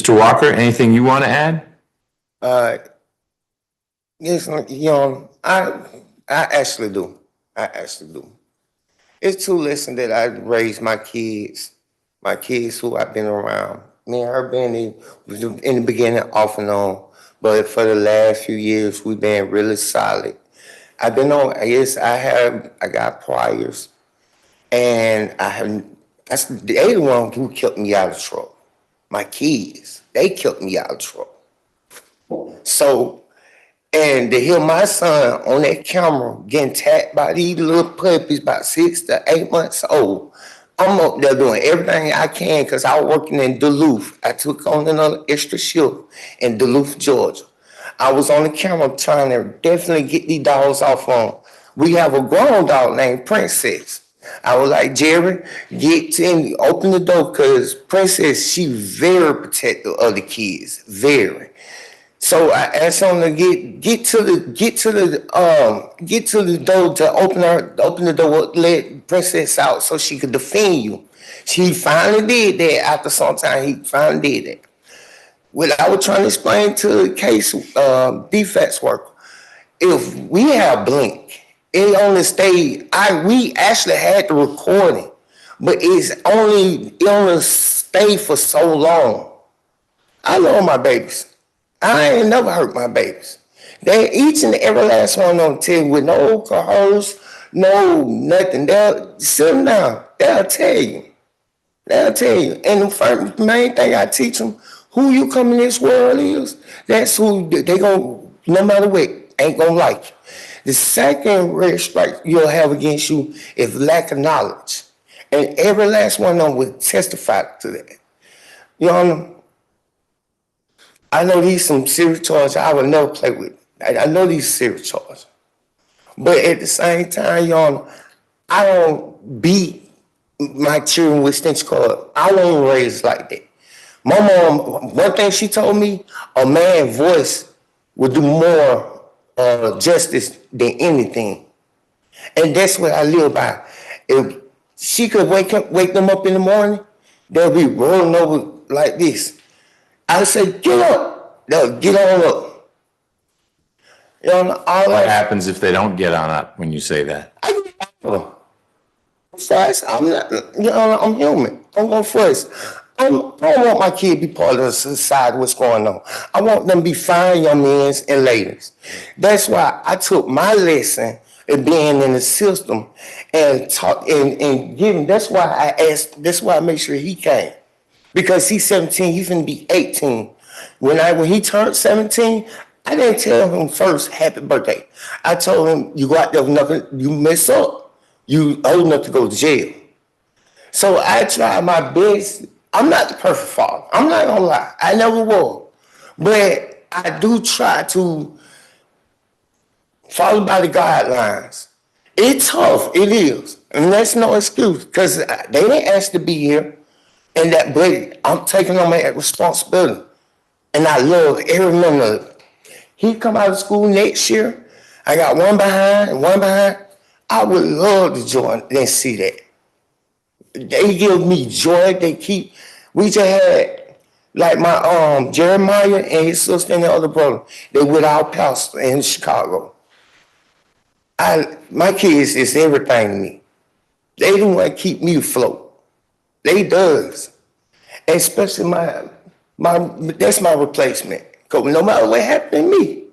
Mr. Walker, anything you want to add? Yes, I actually do. I actually do. It's two lessons that I raised my kids who I've been around. Me and her been in the beginning off and on, but for the last few years we've been really solid. I've been on. Yes, I got priors, and they the one who kept me out of trouble. My kids, they kept me out of trouble. So, and to hear my son on that camera getting tapped by these little puppies about 6 to 8 months old, I'm up there doing everything I can because I was working in Duluth. I took on another extra shift in Duluth, Georgia. I was on the camera trying to definitely get these dogs off on. We have a grown dog named Princess. I was like, Jerry, get in, open the door, because Princess, she very protective of the kids, very. So I asked him to get to the door to open the door, let Princess out so she could defend you. She finally did that. After some time, he finally did that. Well, I was trying to explain to the case defense worker, if we have blink, it only stayed. We actually had the recording, but it only stayed for so long. I love my babies. I ain't never hurt my babies. They each and every last one on tell with no coerce, no nothing. They'll sit them down. They'll tell you. They'll tell you. And the first main thing I teach them, who you come in this world is, that's who they gonna, no matter what, ain't gonna like you. The second red strike you'll have against you is lack of knowledge. And every last one of them will testify to that. You know, I know these some serious charges I would never play with. I know these serious charges. But at the same time, y'all, I don't beat my children with stench cord. I wasn't raised like that. My mom, one thing she told me, a man's voice would do more justice than anything. And that's what I live by. If she could wake them up in the morning, they'll be rolling over like this. I say, get up. They'll get on up. You know, what happens if they don't get on up when you say that? First, I'm not, I'm human. I'm going first. I don't want my kid to be part of the society, what's going on. I want them to be fine young men and ladies. That's why I took my lesson of being in the system and talk and giving. That's why I made sure he came. Because he's 17, he's gonna be 18. When he turned 17, I didn't tell him first, happy birthday. I told him, you go out there with nothing, you mess up, you old enough to go to jail. So I tried my best. I'm not the perfect father. I'm not gonna lie, I never was. But I do try to follow by the guidelines. It's tough, it is. And that's no excuse, because they didn't ask to be here. And that, but I'm taking on my responsibility. And I love every minute of it. He come out of school next year. I got one behind. I would love to join and see that. They give me joy. We just had, like my Jeremiah and his sister and the other brother, they with our pastor in Chicago. My kids is everything to me. They don't want to keep me afloat. They does. And especially that's my replacement. Because no matter what happened to me,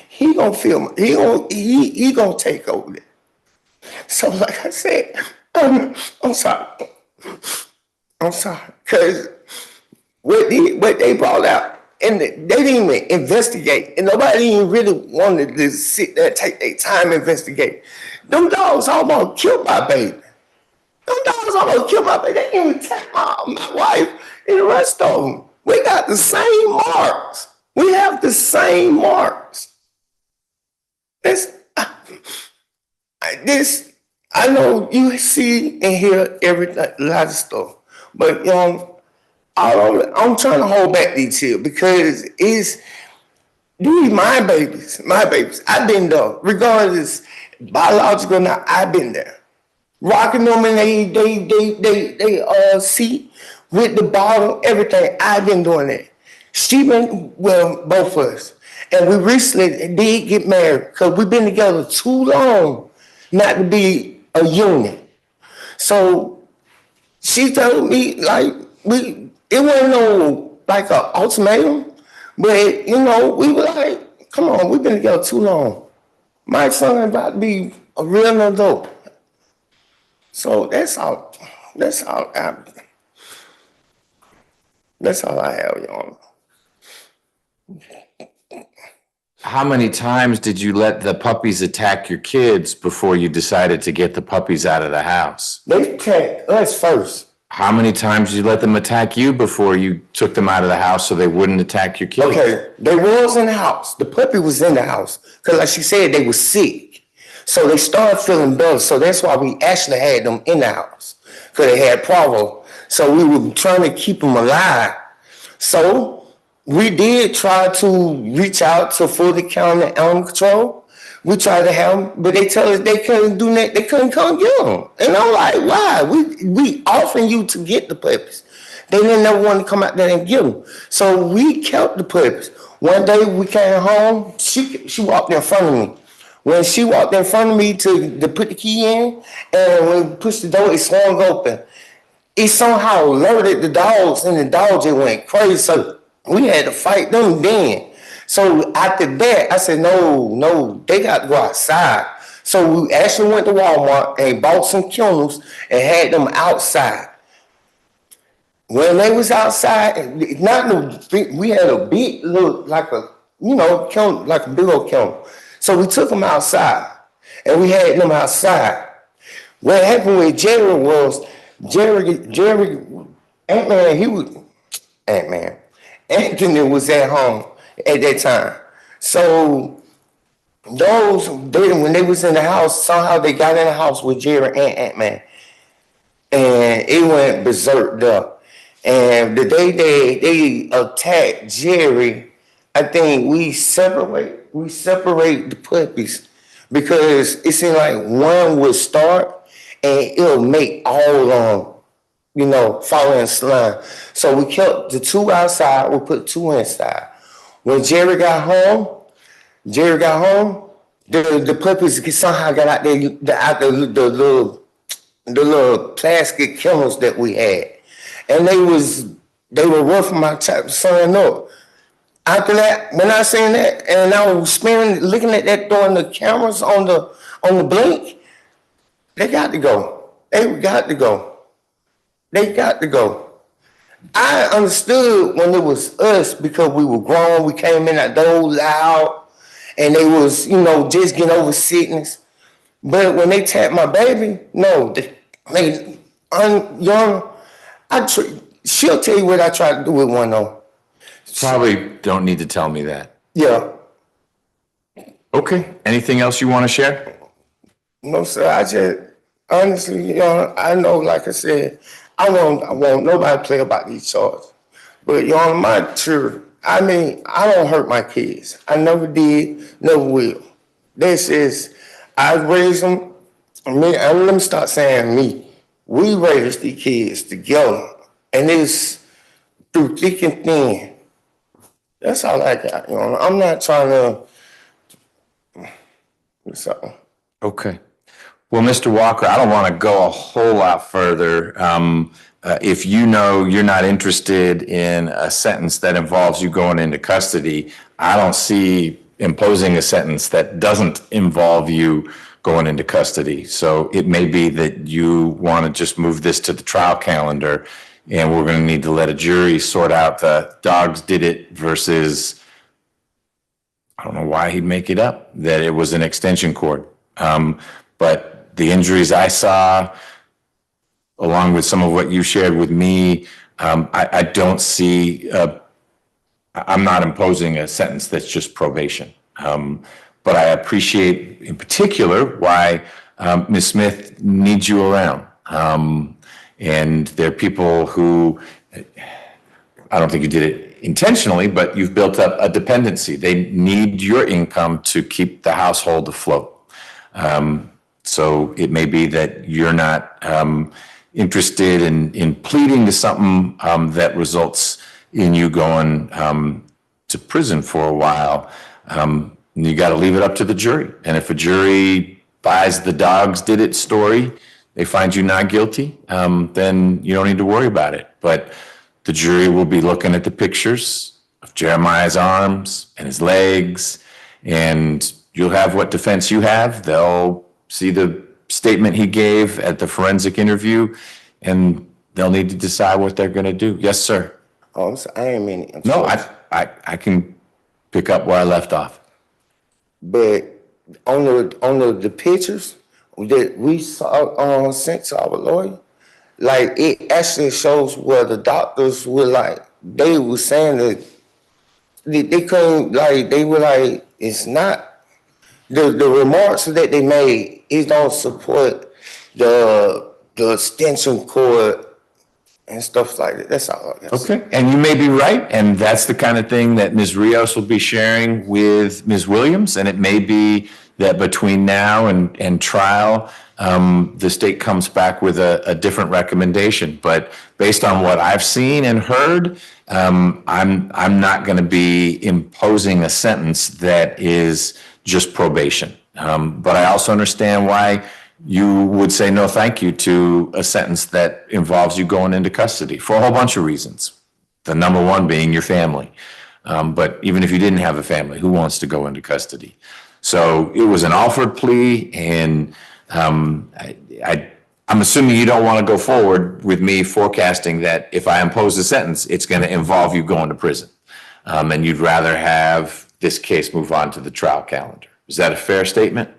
he gonna feel he gonna take over it. So like I said, I'm sorry. I'm sorry. Because what they brought out, and they didn't even investigate, and nobody even really wanted to sit there and take their time investigate. Them dogs almost killed my baby. Them dogs almost killed my baby. They didn't even attack my wife and the rest of them. We got the same marks. We have the same marks. I know you see and hear a lot of stuff, but I'm trying to hold back these here because these my babies. I've been there, regardless biological or not. I've been there, rocking them in they seat with the bottle, everything. I've been doing that. Well, both of us. And we recently did get married because we've been together too long not to be a unit. So she told me, like, it wasn't no, like, an ultimatum, but, we were like, come on, we've been together too long. My son about to be a real adult. So that's all I have, y'all. How many times did you let the puppies attack your kids before you decided to get the puppies out of the house? They attacked us first. How many times did you let them attack you before you took them out of the house so they wouldn't attack your kids? Okay, they was in the house. The puppy was in the house because, like she said, they were sick. So they started feeling better. So that's why we actually had them in the house because they had problem. So we were trying to keep them alive. So we did try to reach out to Fulton County Animal Control. We tried to have them, but they tell us they couldn't do that. They couldn't come get them. And I'm like, why? We offering you to get the puppies. They didn't never want to come out there and get them. So we kept the puppies. One day we came home. She walked in front of me. When she walked in front of me to put the key in, and when we pushed the door, it swung open. It somehow alerted the dogs, and the dogs just went crazy. So we had to fight them then. So after that, I said, no, they got to go outside. So we actually went to Walmart and bought some kennels and had them outside. When they was outside, we had a big look like a, kennel, like a big old kennel. So we took them outside and we had them outside. What happened with Jerry was, Anthony was at home at that time. So when they was in the house, somehow they got in the house with Jerry and Ant-Man. And it went berserk there. And the day they attacked Jerry, I think we separate the puppies because it seemed like one would start and it'll make all of them, fall in line. So we kept the two outside, we put two inside. When Jerry got home, the puppies somehow got out the little plastic kennels that we had. And they were roughing my son up. After that, when I seen that, and I was looking at that door and the cameras on the blink, they got to go. They got to go. I understood when it was us because we were grown. We came in that door loud, and they was, just getting over sickness. But when they tapped my baby, no, she'll tell you what I tried to do with one though. Probably don't need to tell me that. Yeah. Okay. Anything else you want to share? No, sir. I just honestly, I know, like I said, I won't nobody play about these charges. But my truth, I don't hurt my kids. I never did, never will. This is, I raised them. Let me start saying me. We raised these kids together, and it's through thick and thin. That's all I got. I'm not trying to. So. Okay. Well, Mr. Walker, I don't want to go a whole lot further. If you're not interested in a sentence that involves you going into custody, I don't see imposing a sentence that doesn't involve you going into custody. So it may be that you want to just move this to the trial calendar, and we're going to need to let a jury sort out the dogs did it versus, I don't know why he'd make it up, that it was an extension cord. But the injuries I saw, along with some of what you shared with me, I don't see, I'm not imposing a sentence that's just probation. But I appreciate in particular why Ms. Smith needs you around. And there are people who, I don't think you did it intentionally, but you've built up a dependency. They need your income to keep the household afloat. So it may be that you're not interested in pleading to something that results in you going to prison for a while. You got to leave it up to the jury. And if a jury buys the dogs did it story, they find you not guilty, then you don't need to worry about it. But the jury will be looking at the pictures of Jeremiah's arms and his legs, and you'll have what defense you have. They'll see the statement he gave at the forensic interview, and they'll need to decide what they're going to do. Yes, sir. Oh, I'm sorry. I ain't mean it. No, I can pick up where I left off. But on the pictures that we saw sent to our lawyer, like it actually shows where the doctors were like, they were saying that they couldn't, like, they were like, it's not, the remarks that they made, it don't support the extension cord and stuff like that. That's all I got. Okay, and you may be right, and that's the kind of thing that Ms. Rios will be sharing with Ms. Williams, and it may be that between now and trial, the state comes back with a different recommendation. But based on what I've seen and heard, I'm not going to be imposing a sentence that is just probation. But I also understand why you would say no thank you to a sentence that involves you going into custody for a whole bunch of reasons. The number one being your family. But even if you didn't have a family, who wants to go into custody? So it was an offered plea, and I'm assuming you don't want to go forward with me forecasting that if I impose a sentence, it's going to involve you going to prison. And you'd rather have this case move on to the trial calendar. Is that a fair statement?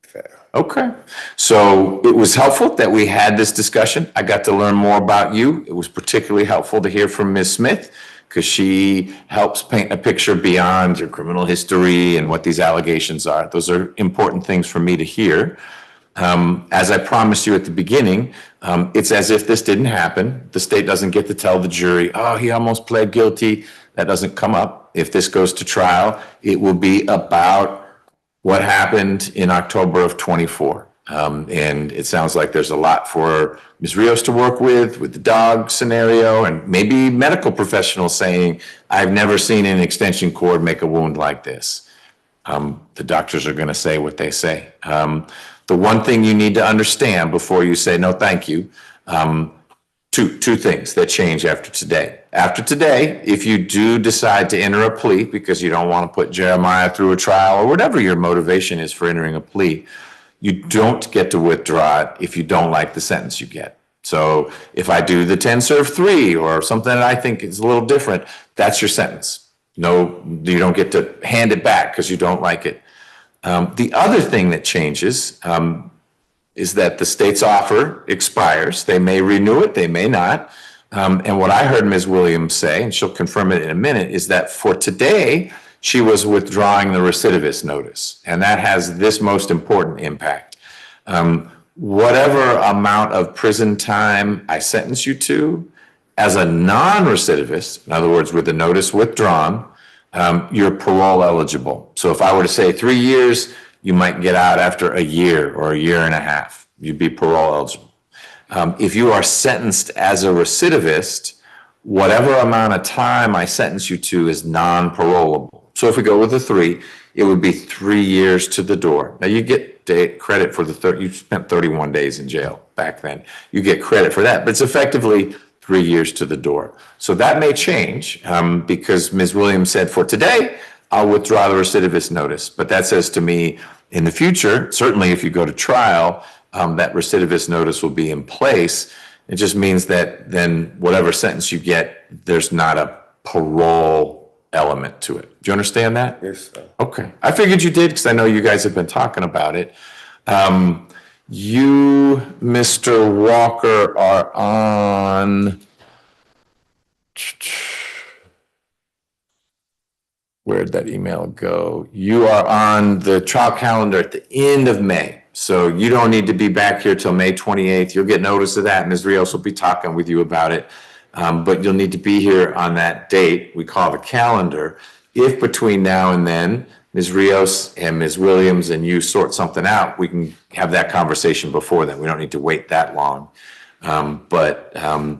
Fair. Okay. So it was helpful that we had this discussion. I got to learn more about you. It was particularly helpful to hear from Ms. Smith, because she helps paint a picture beyond your criminal history and what these allegations are. Those are important things for me to hear. As I promised you at the beginning, it's as if this didn't happen. The state doesn't get to tell the jury, oh, he almost pled guilty. That doesn't come up. If this goes to trial, it will be about what happened in October of 24. And it sounds like there's a lot for Ms. Rios to work with the dog scenario, and maybe medical professionals saying, I've never seen an extension cord make a wound like this. The doctors are going to say what they say. The one thing you need to understand before you say no thank you, two things that change after today. After today, if you do decide to enter a plea because you don't want to put Jeremiah through a trial, or whatever your motivation is for entering a plea, you don't get to withdraw it if you don't like the sentence you get. So if I do the 10 serve 3 or something that I think is a little different, that's your sentence. No, you don't get to hand it back because you don't like it. The other thing that changes is that the state's offer expires. They may renew it, they may not. And what I heard Ms. Williams say, and she'll confirm it in a minute, is that for today, she was withdrawing the recidivist notice. And that has this most important impact. Whatever amount of prison time I sentence you to, as a non-recidivist, in other words, with the notice withdrawn, you're parole eligible. So if I were to say 3 years, you might get out after a year or a year and a half. You'd be parole eligible. If you are sentenced as a recidivist, whatever amount of time I sentence you to is non-parolable. So if we go with the 3, it would be 3 years to the door. Now you get credit for you spent 31 days in jail back then. You get credit for that, but it's effectively 3 years to the door. So that may change because Ms. Williams said for today, I'll withdraw the recidivist notice. But that says to me in the future, certainly if you go to trial, that recidivist notice will be in place. It just means that then whatever sentence you get, there's not a parole element to it. Do you understand that? Yes, sir. Okay. I figured you did because I know you guys have been talking about it. You, Mr. Walker, are on... Where'd that email go? You are on the trial calendar at the end of May. So you don't need to be back here till May 28th. You'll get notice of that. Ms. Rios will be talking with you about it. But you'll need to be here on that date we call the calendar. If between now and then, Ms. Rios and Ms. Williams and you sort something out, we can have that conversation before then. We don't need to wait that long. But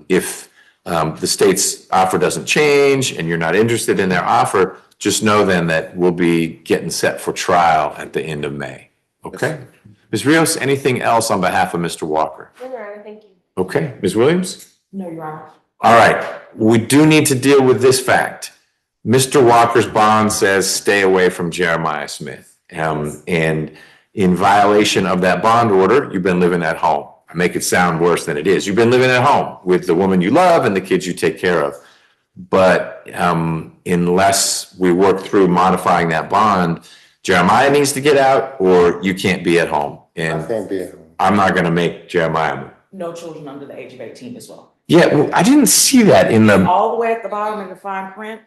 if the state's offer doesn't change and you're not interested in their offer, just know then that we'll be getting set for trial at the end of May. Okay? Ms. Rios, anything else on behalf of Mr. Walker? No, Your Honor, thank you. Okay, Ms. Williams? No, Your Honor. All right, we do need to deal with this fact. Mr. Walker's bond says stay away from Jeremiah Smith. And in violation of that bond order, you've been living at home. I make it sound worse than it is. You've been living at home with the woman you love and the kids you take care of. But unless we work through modifying that bond, Jeremiah needs to get out or you can't be at home. And I can't be at home. I'm not gonna make Jeremiah move. No children under the age of 18 as well. Yeah, well, I didn't see that in the, All the way at the bottom in the fine print.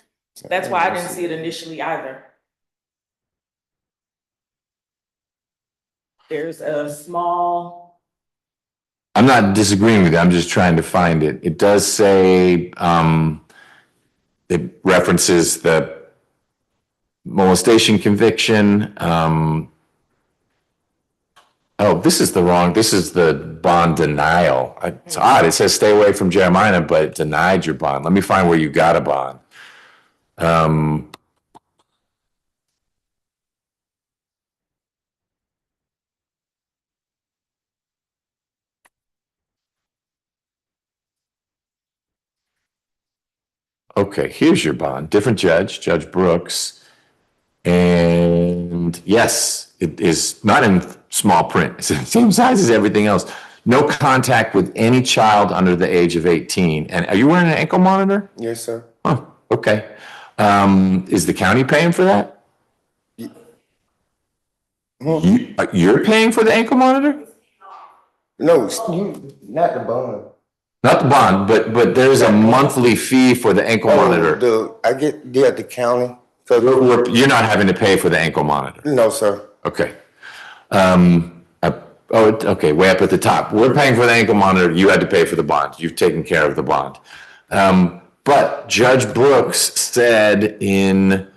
That's why I didn't see it initially either. There's a small, I'm not disagreeing with you, I'm just trying to find it. It does say, it references the molestation conviction. Oh, this is the bond denial. It's odd, it says stay away from Jeremiah, but it denied your bond. Let me find where you got a bond. Okay, here's your bond. Different judge, Judge Brooks. And yes, it is not in small print. It's the same size as everything else. No contact with any child under the age of 18. And are you wearing an ankle monitor? Yes, sir. Oh, okay. Is the county paying for that? You're paying for the ankle monitor? No, not the bond. Not the bond, but there's a monthly fee for the ankle monitor. I get there at the county. So You're not having to pay for the ankle monitor. no, sir. Okay. Okay, way up at the top. We're paying for the ankle monitor. You had to pay for the bond. You've taken care of the bond. But Judge Brooks said in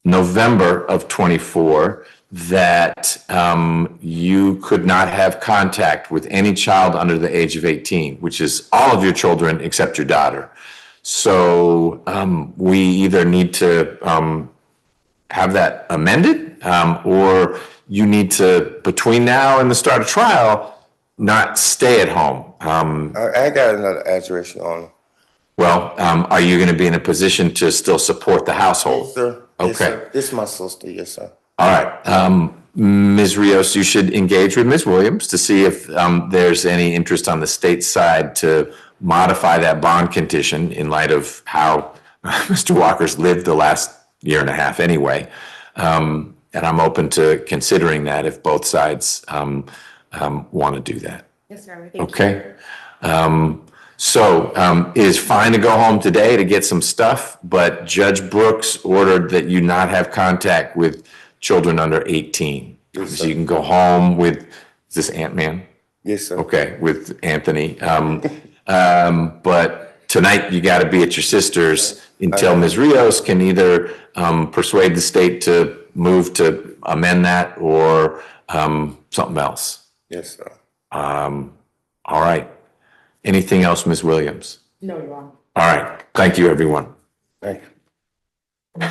November of 24 that you could not have contact with any child under the age of 18, which is all of your children except your daughter. So we either need to have that amended or you need to, between now and the start of trial, not stay at home. I got another address on. Well, are you going to be in a position to still support the household? Yes, sir. Okay. Yes, sir. This is my sister. Yes, sir. All right. Ms. Rios, you should engage with Ms. Williams to see if there's any interest on the state side to modify that bond condition in light of how Mr. Walker's lived the last year and a half anyway. And I'm open to considering that if both sides want to do that. yes, sir. Thank you. Okay. So it is fine to go home today to get some stuff, but Judge Brooks ordered that you not have contact with children under 18. Yes, So you can go home with, is this Ant-Man? Yes, sir. Okay, with Anthony. But tonight you got to be at your sister's until Ms. Rios can either persuade the state to move to amend that or something else. Yes, sir. All right. Anything else, Ms. Williams? No, Your Honor. All right. Thank you, everyone. Thank you.